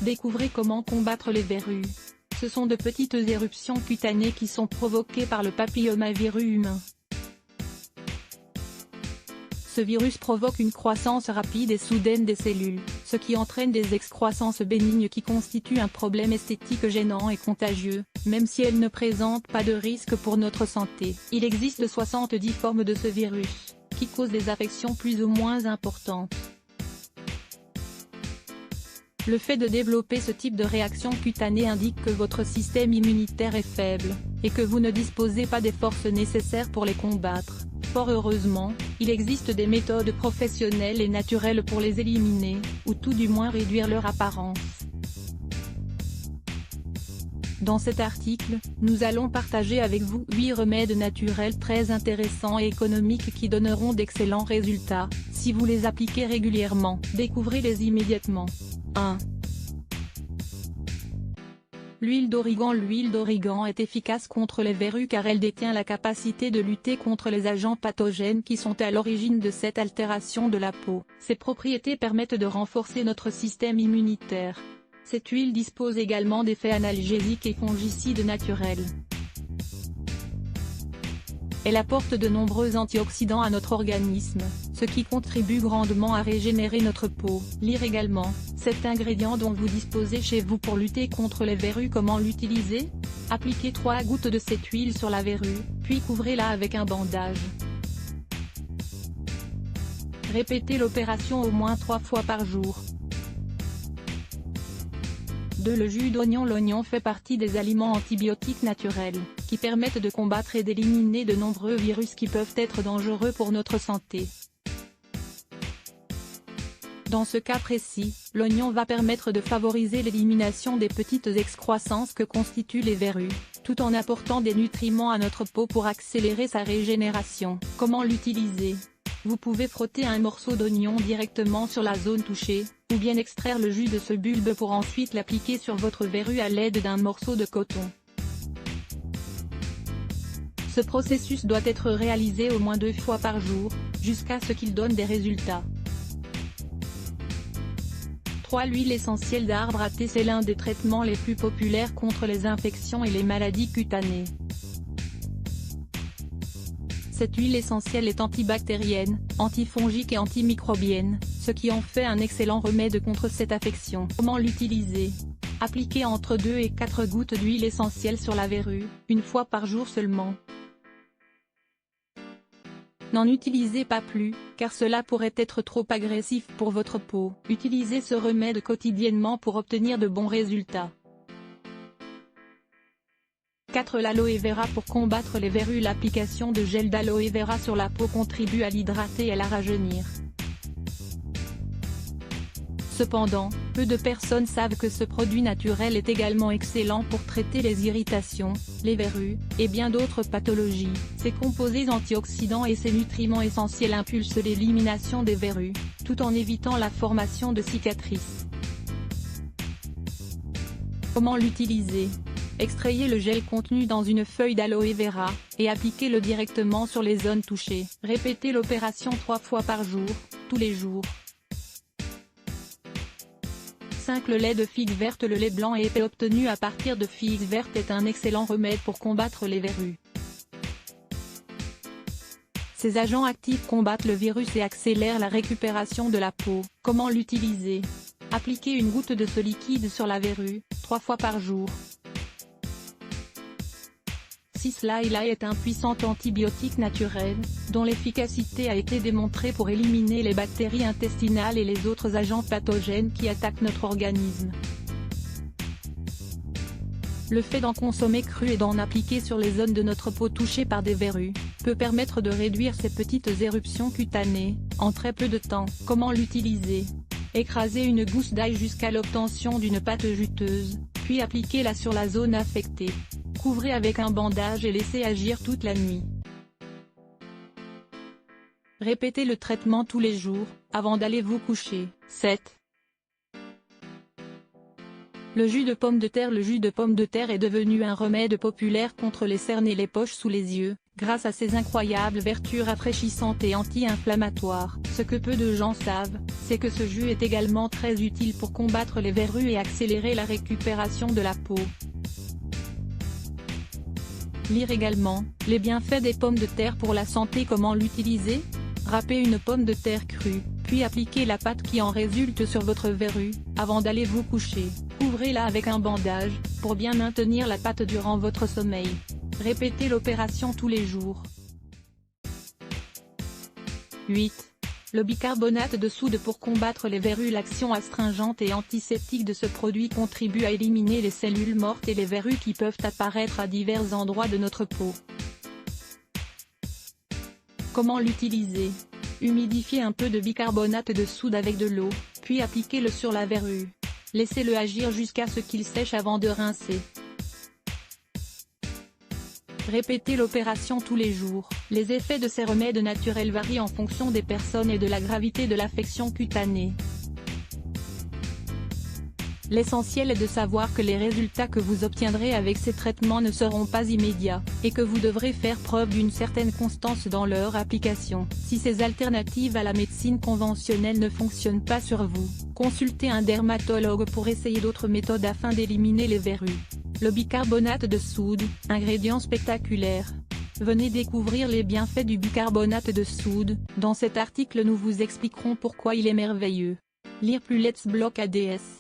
Découvrez comment combattre les verrues. Ce sont de petites éruptions cutanées qui sont provoquées par le papillomavirus humain. Ce virus provoque une croissance rapide et soudaine des cellules, ce qui entraîne des excroissances bénignes qui constituent un problème esthétique gênant et contagieux, même si elles ne présentent pas de risque pour notre santé. Il existe 70 formes de ce virus, qui causent des affections plus ou moins importantes. Le fait de développer ce type de réaction cutanée indique que votre système immunitaire est faible, et que vous ne disposez pas des forces nécessaires pour les combattre. Fort heureusement, il existe des méthodes professionnelles et naturelles pour les éliminer, ou tout du moins réduire leur apparence. Dans cet article, nous allons partager avec vous 8 remèdes naturels très intéressants et économiques qui donneront d'excellents résultats, si vous les appliquez régulièrement. Découvrez-les immédiatement. 1. L'huile d'origan. L'huile d'origan est efficace contre les verrues car elle détient la capacité de lutter contre les agents pathogènes qui sont à l'origine de cette altération de la peau. Ses propriétés permettent de renforcer notre système immunitaire. Cette huile dispose également d'effets analgésiques et fongicides naturels. Elle apporte de nombreux antioxydants à notre organisme, ce qui contribue grandement à régénérer notre peau. Lire également, cet ingrédient dont vous disposez chez vous pour lutter contre les verrues. Comment l'utiliser? Appliquez 3 gouttes de cette huile sur la verrue, puis couvrez-la avec un bandage. Répétez l'opération au moins 3 fois par jour. 2. Le jus d'oignon. L'oignon fait partie des aliments antibiotiques naturels, qui permettent de combattre et d'éliminer de nombreux virus qui peuvent être dangereux pour notre santé. Dans ce cas précis, l'oignon va permettre de favoriser l'élimination des petites excroissances que constituent les verrues, tout en apportant des nutriments à notre peau pour accélérer sa régénération. Comment l'utiliser? Vous pouvez frotter un morceau d'oignon directement sur la zone touchée, ou bien extraire le jus de ce bulbe pour ensuite l'appliquer sur votre verrue à l'aide d'un morceau de coton. Ce processus doit être réalisé au moins 2 fois par jour, jusqu'à ce qu'il donne des résultats. 3. L'huile essentielle d'arbre à thé. C'est l'un des traitements les plus populaires contre les infections et les maladies cutanées. Cette huile essentielle est antibactérienne, antifongique et antimicrobienne, ce qui en fait un excellent remède contre cette affection. Comment l'utiliser? Appliquez entre 2 et 4 gouttes d'huile essentielle sur la verrue, 1 fois par jour seulement. N'en utilisez pas plus, car cela pourrait être trop agressif pour votre peau. Utilisez ce remède quotidiennement pour obtenir de bons résultats. 4. L'aloe vera. Pour combattre les verrues. L'application de gel d'aloe vera sur la peau contribue à l'hydrater et à la rajeunir. Cependant, peu de personnes savent que ce produit naturel est également excellent pour traiter les irritations, les verrues, et bien d'autres pathologies. Ses composés antioxydants et ses nutriments essentiels impulsent l'élimination des verrues, tout en évitant la formation de cicatrices. Comment l'utiliser? Extrayez le gel contenu dans une feuille d'aloe vera, et appliquez-le directement sur les zones touchées. Répétez l'opération 3 fois par jour, tous les jours. 5. Le lait de figue verte. Le lait blanc et épais obtenu à partir de figues vertes est un excellent remède pour combattre les verrues. Ces agents actifs combattent le virus et accélèrent la récupération de la peau. Comment l'utiliser? Appliquez 1 goutte de ce liquide sur la verrue, 3 fois par jour. 6. L'ail est un puissant antibiotique naturel, dont l'efficacité a été démontrée pour éliminer les bactéries intestinales et les autres agents pathogènes qui attaquent notre organisme. Le fait d'en consommer cru et d'en appliquer sur les zones de notre peau touchées par des verrues, peut permettre de réduire ces petites éruptions cutanées, en très peu de temps. Comment l'utiliser? Écrasez 1 gousse d'ail jusqu'à l'obtention d'une pâte juteuse, puis appliquez-la sur la zone affectée. Couvrez avec un bandage et laissez agir toute la nuit. Répétez le traitement tous les jours, avant d'aller vous coucher. 7. Le jus de pomme de terre. Le jus de pomme de terre est devenu un remède populaire contre les cernes et les poches sous les yeux, Grâce à ses incroyables vertus rafraîchissantes et anti-inflammatoires, ce que peu de gens savent, c'est que ce jus est également très utile pour combattre les verrues et accélérer la récupération de la peau. Lire également, les bienfaits des pommes de terre pour la santé. Comment l'utiliser? Râpez une pomme de terre crue, puis appliquez la pâte qui en résulte sur votre verrue, avant d'aller vous coucher. Couvrez-la avec un bandage, pour bien maintenir la pâte durant votre sommeil. Répétez l'opération tous les jours. 8. Le bicarbonate de soude pour combattre les verrues. L'action astringente et antiseptique de ce produit contribue à éliminer les cellules mortes et les verrues qui peuvent apparaître à divers endroits de notre peau. Comment l'utiliser? Humidifiez un peu de bicarbonate de soude avec de l'eau, puis appliquez-le sur la verrue. Laissez-le agir jusqu'à ce qu'il sèche avant de rincer. Répétez l'opération tous les jours. Les effets de ces remèdes naturels varient en fonction des personnes et de la gravité de l'affection cutanée. L'essentiel est de savoir que les résultats que vous obtiendrez avec ces traitements ne seront pas immédiats, et que vous devrez faire preuve d'une certaine constance dans leur application. Si ces alternatives à la médecine conventionnelle ne fonctionnent pas sur vous, consultez un dermatologue pour essayer d'autres méthodes afin d'éliminer les verrues. Le bicarbonate de soude, ingrédient spectaculaire. Venez découvrir les bienfaits du bicarbonate de soude. Dans cet article nous vous expliquerons pourquoi il est merveilleux. Lire plus. Let's Block ADS.